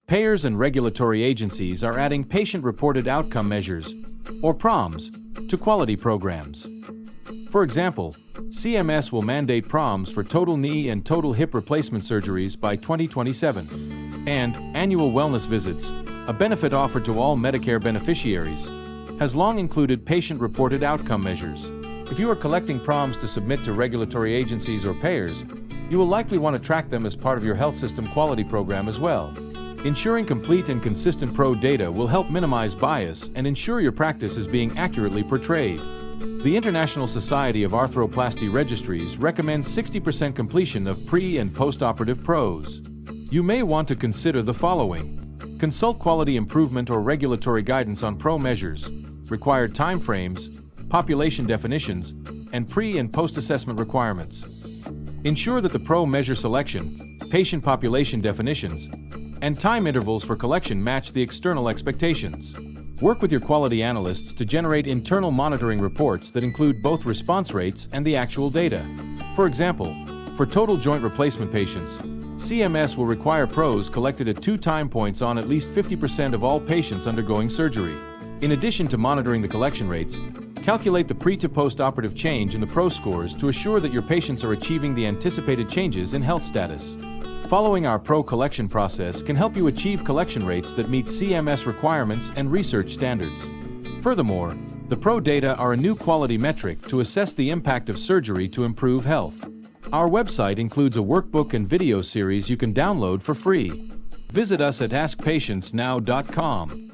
Payers and regulatory agencies are adding patient-reported outcome measures, or PROMs, to quality programs. For example, CMS will mandate PROMs for total knee and total hip replacement surgeries by 2027. And annual wellness visits, a benefit offered to all Medicare beneficiaries, has long included patient-reported outcome measures. If you are collecting PROMs to submit to regulatory agencies or payers, you will likely want to track them as part of your health system quality program as well. Ensuring complete and consistent PRO data will help minimize bias and ensure your practice is being accurately portrayed. The International Society of Arthroplasty Registries recommends 60% completion of pre- and post-operative PROs. You may want to consider the following. Consult quality improvement or regulatory guidance on PRO measures, required timeframes, population definitions, and pre- and post-assessment requirements. Ensure that the PRO measure selection, patient population definitions, and time intervals for collection match the external expectations. Work with your quality analysts to generate internal monitoring reports that include both response rates and the actual data. For example, for total joint replacement patients, CMS will require PROs collected at 2 time points on at least 50% of all patients undergoing surgery. In addition to monitoring the collection rates, calculate the pre- to post-operative change in the PRO scores to assure that your patients are achieving the anticipated changes in health status. Following our PRO collection process can help you achieve collection rates that meet CMS requirements and research standards. Furthermore, the PRO data are a new quality metric to assess the impact of surgery to improve health. Our website includes a workbook and video series you can download for free. Visit us at askpatientsnow.com.